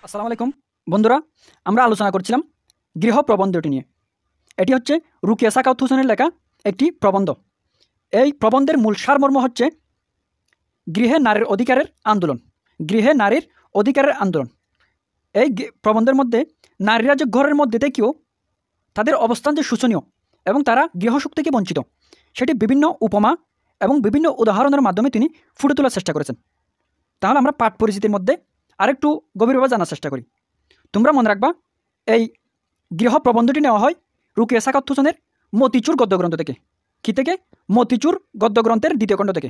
আসসালামু আলাইকুম বন্ধুরা, আমরা আলোচনা করছিলাম গৃহ প্রবন্ধটি নিয়ে। এটি হচ্ছে রুকিয়া সাখাওয়াত হোসেনের লেখা একটি প্রবন্ধ। এই প্রবন্ধের মূল সারমর্ম হচ্ছে গৃহে নারীর অধিকারের আন্দোলন। গৃহে নারীর অধিকারের আন্দোলন। এই প্রবন্ধের মধ্যে নারীরা যে ঘরের মধ্যে থেকেও তাদের অবস্থান যে শোচনীয় এবং তারা গৃহসুখ থেকে বঞ্চিত, সেটি বিভিন্ন উপমা এবং বিভিন্ন উদাহরণের মাধ্যমে তিনি ফুটে তোলার চেষ্টা করেছেন। তাহলে আমরা পাঠ পরিচিতির মধ্যে আরেকটু গভীরভাবে জানার চেষ্টা করি। তোমরা মনে রাখবা, এই গৃহ প্রবন্ধটি নেওয়া হয় রুকিয়া সাখাওয়াত হোসেনের মতিচুর গদ্যগ্রন্থ থেকে। কী থেকে? মতিচুর গদ্যগ্রন্থের দ্বিতীয় খণ্ড থেকে।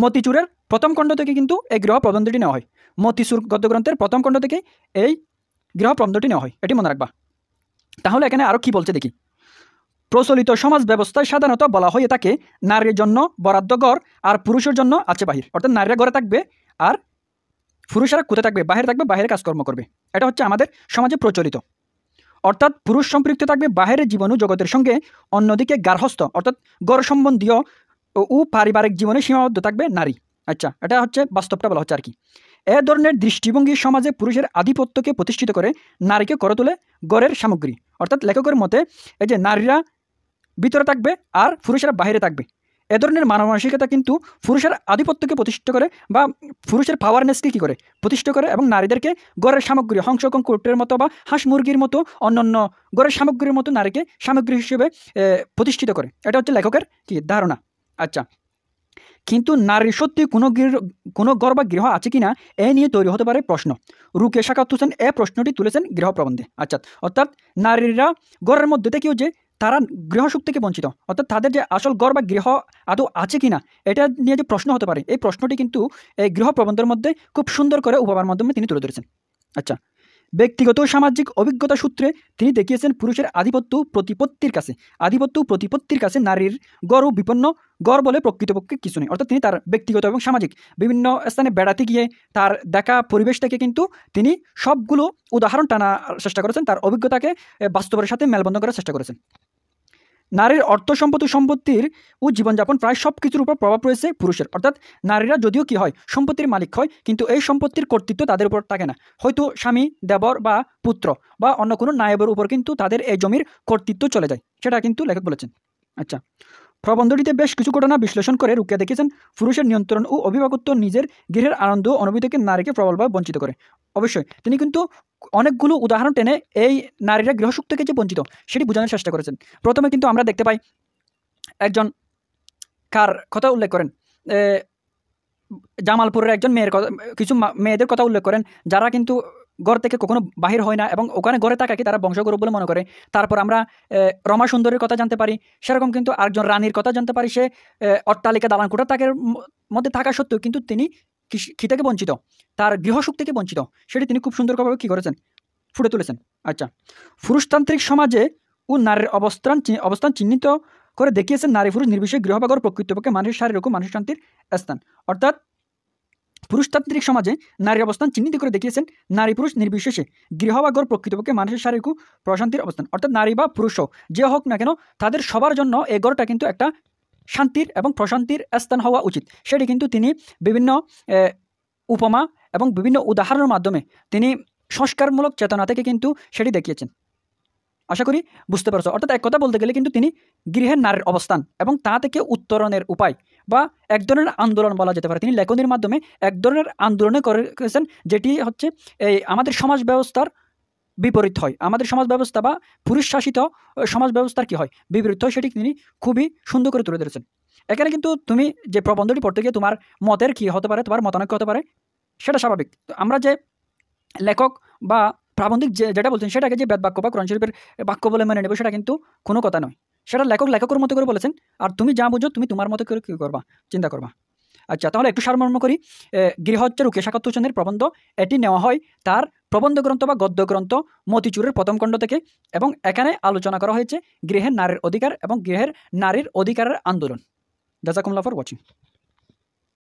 মতিচুরের প্রথম খণ্ড থেকে কিন্তু এই গৃহ প্রবন্ধটি নেওয়া হয়। মতিচুর গদ্যগ্রন্থের প্রথম খণ্ড থেকে এই গৃহ প্রবন্ধটি নেওয়া হয়, এটি মনে রাখবা। তাহলে এখানে আরও কী বলছে দেখি। প্রচলিত সমাজ ব্যবস্থায় সাধারণত বলা হয়ে থাকে নারীর জন্য বরাদ্দ ঘর আর পুরুষের জন্য আছে বাহির। অর্থাৎ নারীরা ঘরে থাকবে আর পুরুষেরা কোথায় থাকবে? বাহিরে থাকবে, বাহিরে কাজকর্ম করবে। এটা হচ্ছে আমাদের সমাজে প্রচলিত। অর্থাৎ পুরুষ সম্পৃক্ত থাকবে বাহিরের জীবন ও জগতের সঙ্গে, অন্যদিকে গার্হস্থ্য অর্থাৎ ঘর সম্বন্ধীয় ও পারিবারিক জীবনে সীমাবদ্ধ থাকবে নারী। আচ্ছা, এটা হচ্ছে বাস্তবটা বলা হচ্ছে আর কি। এ ধরনের দৃষ্টিভঙ্গি সমাজে পুরুষের আধিপত্যকে প্রতিষ্ঠিত করে নারীকে করে তোলে ঘরের সামগ্রী। অর্থাৎ লেখকের মতে এই যে নারীরা ভিতরে থাকবে আর পুরুষেরা বাইরে থাকবে, এ ধরনের মানসিকতা কিন্তু পুরুষের আধিপত্যকে প্রতিষ্ঠিত করে বা পুরুষের পাওয়ারনেসকে কী করে প্রতিষ্ঠিত করে এবং নারীদেরকে ঘরের সামগ্রী হংস কঙ্কুটের মতো বা হাঁস মুরগির মতো অন্যান্য ঘরের সামগ্রীর মতো নারীকে সামগ্রী হিসেবে প্রতিষ্ঠিত করে। এটা হচ্ছে লেখকের কি ধারণা। আচ্ছা, কিন্তু নারীর সত্যি কোনো ঘর বা গৃহ আছে কিনা এ নিয়ে তৈরি হতে পারে প্রশ্ন। রুকিয়া সাখাওয়াত হোসেন এ প্রশ্নটি তুলেছেন গৃহ প্রবন্ধে। আচ্ছা, অর্থাৎ নারীরা ঘরের মধ্যে থেকেও যে তারা গৃহসুখ থেকে বঞ্চিত, অর্থাৎ তাদের যে আসল ঘর বা গৃহ আদৌ আছে কিনা এটা নিয়ে যে প্রশ্ন হতে পারে, এই প্রশ্নটি কিন্তু এই গৃহ প্রবন্ধের মধ্যে খুব সুন্দর করে উপমার মাধ্যমে তিনি তুলে ধরেছেন। আচ্ছা, ব্যক্তিগত সামাজিক অভিজ্ঞতা সূত্রে তিনি দেখিয়েছেন পুরুষের আধিপত্য প্রতিপত্তির কাছে নারীর গড় ও বিপন্ন গড় বলে প্রকৃতপক্ষে কিছু নেই। অর্থাৎ তিনি তার ব্যক্তিগত এবং সামাজিক বিভিন্ন স্থানে বেড়াতে গিয়ে তার দেখা পরিবেশ থেকে কিন্তু তিনি সবগুলো উদাহরণ টানার চেষ্টা করেছেন, তার অভিজ্ঞতাকে বাস্তবের সাথে মেলবন্ধন করার চেষ্টা করেছেন। নারীর অর্থ সম্পত্তির ও জীবনযাপন প্রায় সব কিছুর উপর প্রভাব রয়েছে পুরুষের। অর্থাৎ নারীরা যদিও কি হয় সম্পত্তির মালিক হয়, কিন্তু এই সম্পত্তির কর্তৃত্ব তাদের উপর থাকে না। হয়তো স্বামী, দেবর বা পুত্র বা অন্য কোনো নায়েবের উপর কিন্তু তাদের এই জমির কর্তৃত্ব চলে যায়, সেটা কিন্তু লেখক বলেছেন। আচ্ছা, প্রবন্ধটিতে বেশ কিছু ঘটনা বিশ্লেষণ করে রুকিয়া দেখেছেন পুরুষের নিয়ন্ত্রণ ও অভিভাবকত্ব নিজের গৃহের আনন্দ ও অনুভূতিকে নারীকে প্রবলভাবে বঞ্চিত করে। অবশ্যই তিনি কিন্তু অনেকগুলো উদাহরণ টেনে এই নারীরা গৃহসুখ থেকে যে বঞ্চিত সেটি বোঝানোর চেষ্টা করেছেন। প্রথমে কিন্তু আমরা দেখতে পাই একজন কার কথা উল্লেখ করেন, জামালপুরের একজন মেয়ের কথা, কিছু মেয়েদের কথা উল্লেখ করেন যারা কিন্তু ঘর থেকে কখনো বাহির হয় না এবং ওখানে ঘরে থাকাকে তারা বংশগৌরব বলে মনে করে। তারপর আমরা রমা সুন্দরীর কথা জানতে পারি, সেরকম কিন্তু আরেকজন রানীর কথা জানতে পারি। সে অট্টালিকা দালানকোঠা তাকের মধ্যে থাকা সত্ত্বেও কিন্তু তিনি কি থেকে বঞ্চিত, তার গৃহসুখ থেকে বঞ্চিত, সেটি তিনি খুব সুন্দরভাবে কী করেছেন, ফুটে তুলেছেন। আচ্ছা, পুরুষতান্ত্রিক সমাজে ও নারীর অবস্থান চিহ্নিত করে দেখিয়েছেন নারী পুরুষ নির্বিশেষে গৃহ বা ঘর প্রকৃতপক্ষে মানুষের শারীরিক ও মানসিক শান্তির স্থান। অর্থাৎ পুরুষতান্ত্রিক সমাজে নারীর অবস্থান চিহ্নিত করে দেখিয়েছেন নারী পুরুষ নির্বিশেষে গৃহ বা ঘর প্রকৃতপক্ষে মানুষের শারীরিক ও প্রশান্তির অবস্থান। অর্থাৎ নারী বা পুরুষ যে হোক না কেন তাদের সবার জন্য এই ঘরটা কিন্তু একটা শান্তির এবং প্রশান্তির স্থান হওয়া উচিত। সেটি কিন্তু তিনি বিভিন্ন উপমা এবং বিভিন্ন উদাহরণের মাধ্যমে তিনি সংস্কারমূলক চেতনা থেকে কিন্তু সেটি দেখিয়েছেন। আশা করি বুঝতে পারছো। অর্থাৎ এক কথা বলতে গেলে কিন্তু তিনি গৃহের নারীর অবস্থান এবং তা থেকে উত্তরণের উপায় বা এক ধরনের আন্দোলন বলা যেতে পারে, তিনি লেখনীর মাধ্যমে এক ধরনের আন্দোলনে করেছেন, যেটি হচ্ছে এই আমাদের সমাজ ব্যবস্থার বিপরীত হয়। আমাদের সমাজ ব্যবস্থা বা পুরুষ শাসিত সমাজ ব্যবস্থার কী হয়, বিপরীত হয়, সেটি তিনি খুবই সুন্দর করে তুলে ধরেছেন। এখানে কিন্তু তুমি যে প্রবন্ধটি পড়তে গিয়ে তোমার মতের কী হতে পারে, তোমার মতানৈক্য হতে পারে, সেটা স্বাভাবিক। আমরা যে লেখক বা প্রাবন্ধিক যেটা বলছেন সেটাকে যে বেদ বাক্য বা কোরআন শরীফের বাক্য বলে মেনে নেব, সেটা কিন্তু কোনো কথা নয়। সেটা লেখকের মতো করে বলেছেন, আর তুমি যা বুঝো তুমি তোমার মতো করে কী করবা, চিন্তা করবা। আচ্ছা, তাহলে একটু সারমর্ম করি। গৃহ হচ্ছে রুকিয়া সাখাওয়াত হোসেনের প্রবন্ধ। এটি নেওয়া হয় তার প্রবন্ধ গ্রন্থ বা গদ্য গ্রন্থ মতিচুরের প্রথম খণ্ড থেকে, এবং এখানে আলোচনা করা হয়েছে গৃহের নারীর অধিকার এবং গৃহের নারীর অধিকারের আন্দোলন। জাযাকুমুল্লাহ ফর ওয়াচিং।